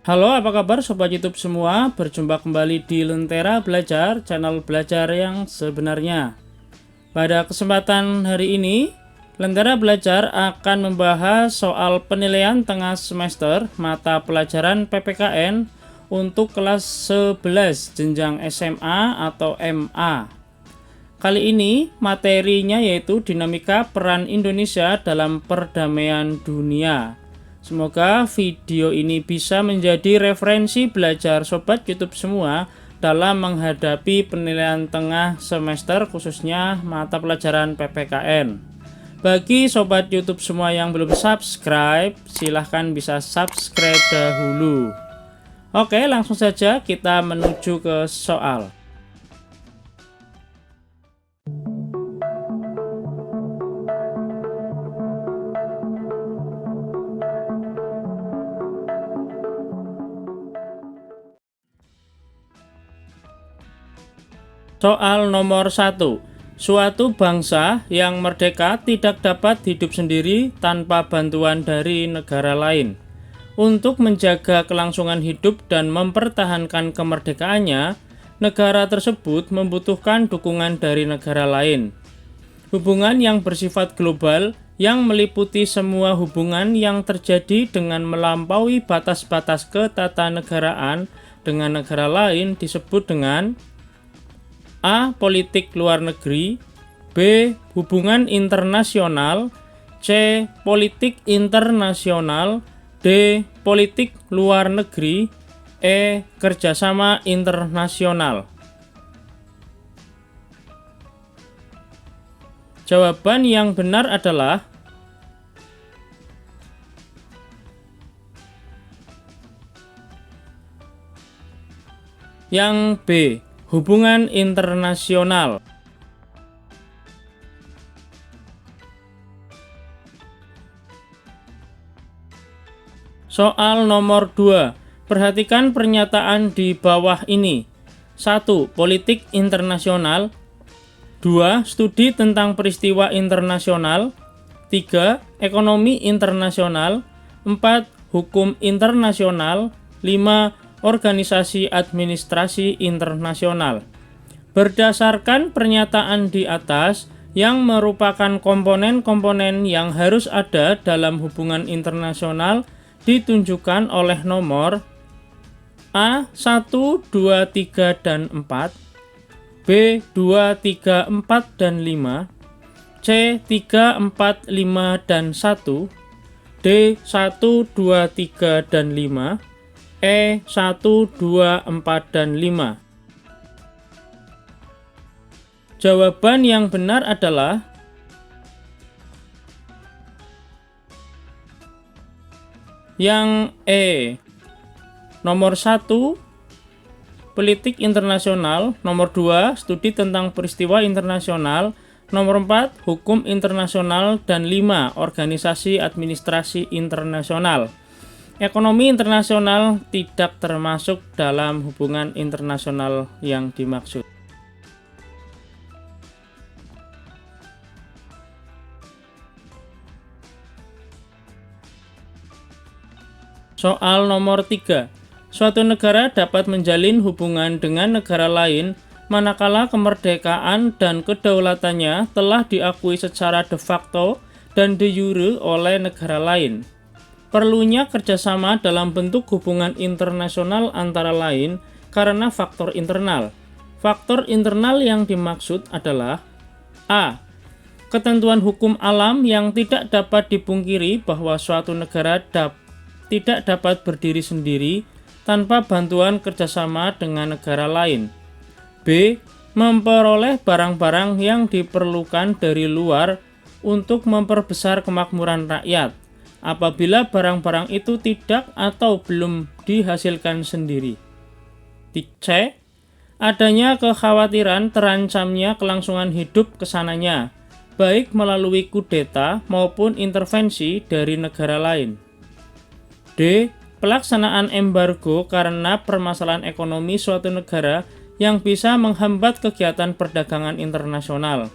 Halo, apa kabar Sobat YouTube semua? Berjumpa kembali di Lentera Belajar, channel belajar yang sebenarnya. Pada kesempatan hari ini, Lentera Belajar akan membahas soal penilaian tengah semester mata pelajaran PPKN untuk kelas 11 jenjang SMA atau MA. Kali ini materinya yaitu dinamika peran Indonesia dalam perdamaian dunia. Semoga video ini bisa menjadi referensi belajar Sobat YouTube semua dalam menghadapi penilaian tengah semester khususnya mata pelajaran PPKN. Bagi Sobat YouTube semua yang belum subscribe, silahkan bisa subscribe dahulu. Oke, langsung saja kita menuju ke soal. Soal nomor 1. Suatu bangsa yang merdeka tidak dapat hidup sendiri tanpa bantuan dari negara lain. Untuk menjaga kelangsungan hidup dan mempertahankan kemerdekaannya, negara tersebut membutuhkan dukungan dari negara lain. Hubungan yang bersifat global yang meliputi semua hubungan yang terjadi dengan melampaui batas-batas ketatanegaraan dengan negara lain disebut dengan A. Politik luar negeri, B. Hubungan internasional, C. Politik internasional, D. Politik luar negeri, E. Kerjasama internasional. Jawaban yang benar adalah yang B. Hubungan internasional. Soal nomor 2. Perhatikan pernyataan di bawah ini. 1. Politik internasional. 2. Studi tentang peristiwa internasional. 3. Ekonomi internasional. 4. Hukum internasional. 5. Organisasi Administrasi Internasional. Berdasarkan pernyataan di atas yang merupakan komponen-komponen yang harus ada dalam hubungan internasional ditunjukkan oleh nomor A 1, 2, 3, dan 4, B 2, 3, 4, dan 5, C 3, 4, 5, dan 1, D 1, 2, 3, dan 5, E 1, 2, 4, dan 5. Jawaban yang benar adalah yang E. Nomor 1, politik internasional. Nomor 2, studi tentang peristiwa internasional. Nomor 4, hukum internasional. Dan 5, organisasi administrasi internasional. Ekonomi internasional tidak termasuk dalam hubungan internasional yang dimaksud. Soal nomor 3. Suatu negara dapat menjalin hubungan dengan negara lain manakala kemerdekaan dan kedaulatannya telah diakui secara de facto dan de jure oleh negara lain. Perlunya kerjasama dalam bentuk hubungan internasional antara lain karena faktor internal. Faktor internal yang dimaksud adalah A. Ketentuan hukum alam yang tidak dapat dipungkiri bahwa suatu negara tidak dapat berdiri sendiri tanpa bantuan kerjasama dengan negara lain. B. Memperoleh barang-barang yang diperlukan dari luar untuk memperbesar kemakmuran rakyat apabila barang-barang itu tidak atau belum dihasilkan sendiri. C. Adanya kekhawatiran terancamnya kelangsungan hidup kesananya, baik melalui kudeta maupun intervensi dari negara lain. D. Pelaksanaan embargo karena permasalahan ekonomi suatu negara yang bisa menghambat kegiatan perdagangan internasional.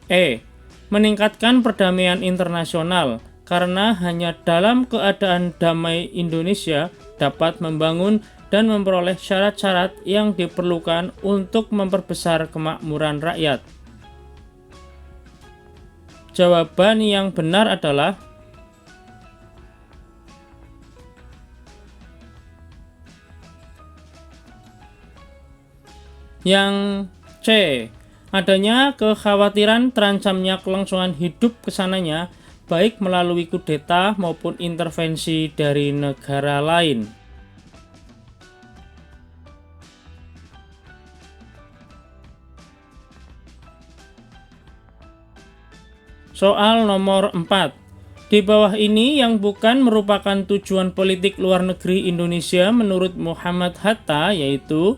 E. Meningkatkan perdamaian internasional karena hanya dalam keadaan damai Indonesia dapat membangun dan memperoleh syarat-syarat yang diperlukan untuk memperbesar kemakmuran rakyat. Jawaban yang benar adalah yang C. Adanya kekhawatiran terancamnya kelangsungan hidup kesananya, baik melalui kudeta maupun intervensi dari negara lain. Soal nomor 4. Di bawah ini yang bukan merupakan tujuan politik luar negeri Indonesia menurut Muhammad Hatta, yaitu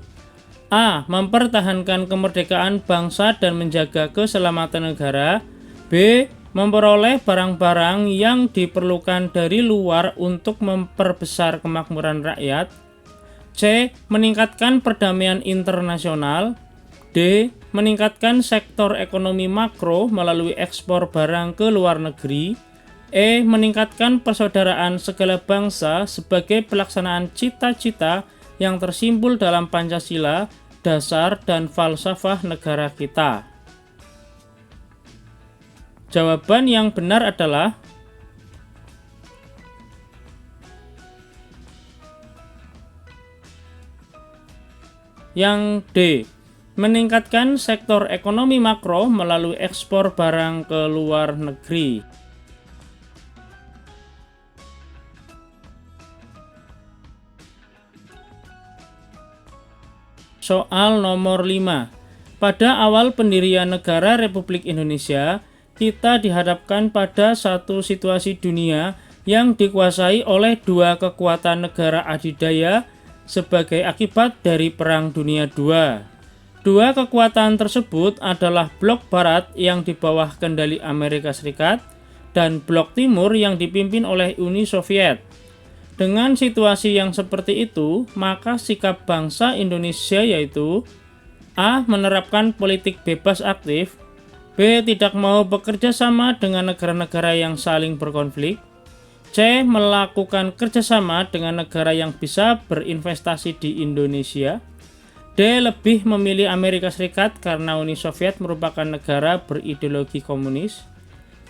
A. Mempertahankan kemerdekaan bangsa dan menjaga keselamatan negara. B. Memperoleh barang-barang yang diperlukan dari luar untuk memperbesar kemakmuran rakyat. C. Meningkatkan perdamaian internasional. D. Meningkatkan sektor ekonomi makro melalui ekspor barang ke luar negeri. E. Meningkatkan persaudaraan segala bangsa sebagai pelaksanaan cita-cita yang tersimpul dalam Pancasila, dasar dan falsafah negara kita. Jawaban yang benar adalah yang D. Meningkatkan sektor ekonomi makro melalui ekspor barang ke luar negeri. Soal nomor 5. Pada awal pendirian negara Republik Indonesia, kita dihadapkan pada satu situasi dunia yang dikuasai oleh dua kekuatan negara adidaya sebagai akibat dari Perang Dunia II. Dua kekuatan tersebut adalah Blok Barat yang di bawah kendali Amerika Serikat dan Blok Timur yang dipimpin oleh Uni Soviet. Dengan situasi yang seperti itu, maka sikap bangsa Indonesia yaitu A. Menerapkan politik bebas aktif. B. Tidak mau bekerja sama dengan negara-negara yang saling berkonflik. C. Melakukan kerjasama dengan negara yang bisa berinvestasi di Indonesia. D. Lebih memilih Amerika Serikat karena Uni Soviet merupakan negara berideologi komunis.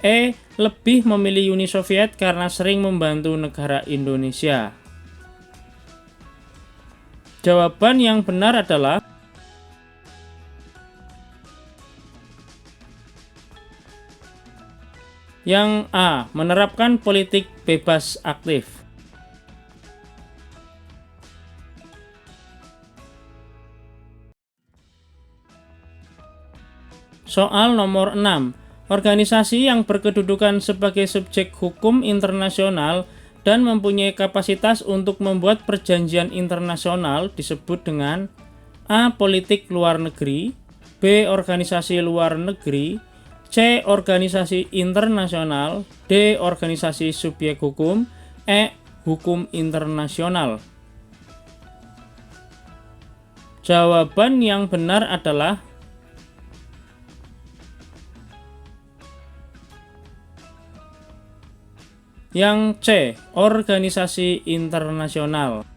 E. Lebih memilih Uni Soviet karena sering membantu negara Indonesia. Jawaban yang benar adalah yang A. Menerapkan politik bebas aktif. Soal nomor 6. Organisasi yang berkedudukan sebagai subjek hukum internasional dan mempunyai kapasitas untuk membuat perjanjian internasional disebut dengan A. Politik luar negeri. B. Organisasi luar negeri. C. Organisasi internasional. D. Organisasi subjek hukum. E. Hukum internasional. Jawaban yang benar adalah yang C. Organisasi internasional.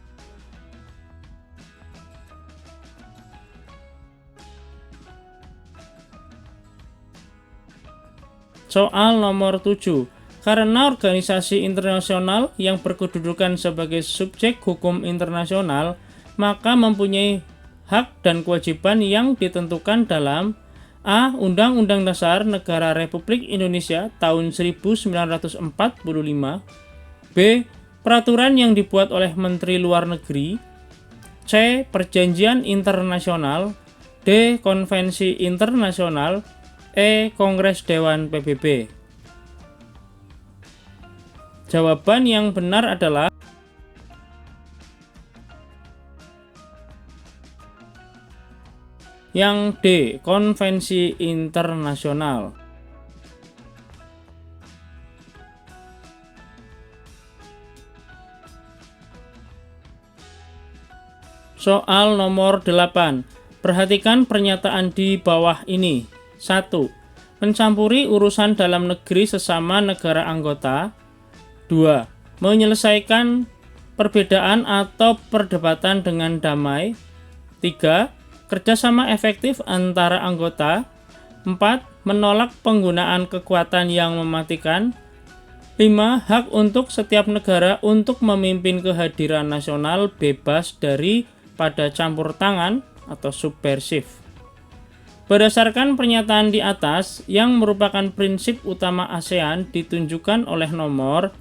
Soal nomor 7. Karena organisasi internasional yang berkedudukan sebagai subjek hukum internasional, maka mempunyai hak dan kewajiban yang ditentukan dalam A. Undang-Undang Dasar Negara Republik Indonesia tahun 1945. B. Peraturan yang dibuat oleh Menteri Luar Negeri. C. Perjanjian internasional. D. Konvensi internasional. E. Kongres Dewan PBB. Jawaban yang benar adalah yang D. Konvensi internasional. Soal nomor 8. Perhatikan pernyataan di bawah ini. 1. Mencampuri urusan dalam negeri sesama negara anggota. 2. Menyelesaikan perbedaan atau perdebatan dengan damai. 3. Kerjasama efektif antara anggota. 4. Menolak penggunaan kekuatan yang mematikan. 5. Hak untuk setiap negara untuk memimpin kehadiran nasional bebas dari pada campur tangan atau subversif. Berdasarkan pernyataan di atas yang merupakan prinsip utama ASEAN ditunjukkan oleh nomor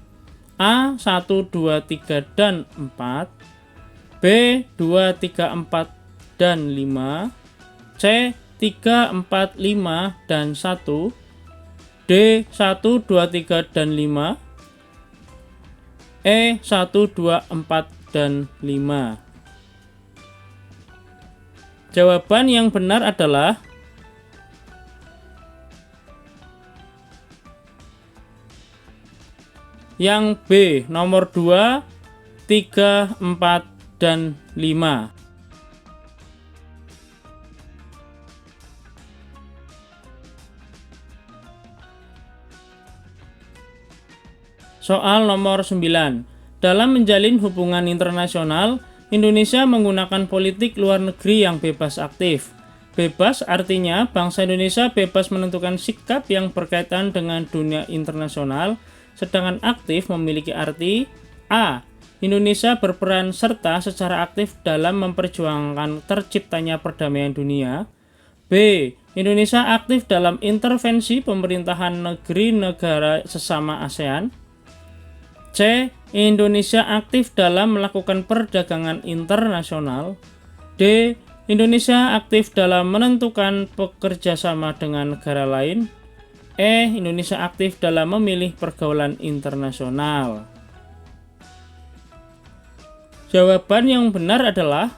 A 1, 2, 3, dan 4, B 2, 3, 4, dan 5, C 3, 4, 5, dan 1, D 1, 2, 3, dan 5, E 1, 2, 4, dan 5. Jawaban yang benar adalah yang B, nomor 2, 3, 4, dan 5. Soal nomor 9. Dalam menjalin hubungan internasional, Indonesia menggunakan politik luar negeri yang bebas aktif. Bebas artinya bangsa Indonesia bebas menentukan sikap yang berkaitan dengan dunia internasional, sedangkan aktif memiliki arti A. Indonesia berperan serta secara aktif dalam memperjuangkan terciptanya perdamaian dunia. B. Indonesia aktif dalam intervensi pemerintahan negeri-negara sesama ASEAN. C. Indonesia aktif dalam melakukan perdagangan internasional. D. Indonesia aktif dalam menentukan bekerjasama dengan negara lain. E. Indonesia aktif dalam memilih pergaulan internasional. Jawaban yang benar adalah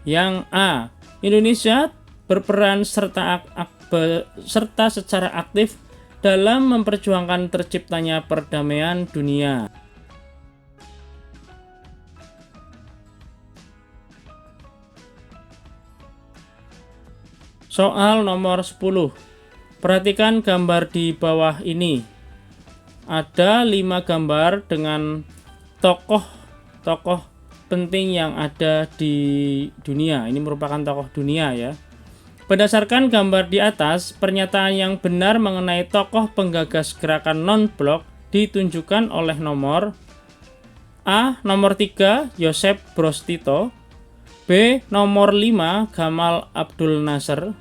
yang A. Indonesia berperan serta secara aktif dalam memperjuangkan terciptanya perdamaian dunia. Soal nomor 10. Perhatikan gambar di bawah ini. Ada 5 gambar dengan tokoh-tokoh penting yang ada di dunia. Ini merupakan tokoh dunia ya. Berdasarkan gambar di atas, pernyataan yang benar mengenai tokoh penggagas gerakan non-blok ditunjukkan oleh nomor A. Nomor 3, Joseph Broz Tito. B. Nomor 5, Gamal Abdul Nasser.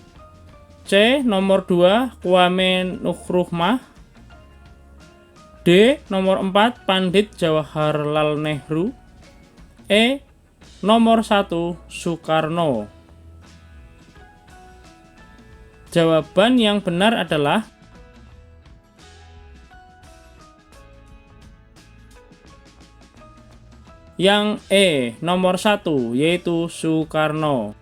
C. Nomor 2, Kwame Nkrumah. D. Nomor 4, Pandit Jawaharlal Nehru. E. Nomor 1, Soekarno. Jawaban yang benar adalah yang E, nomor 1, yaitu Soekarno.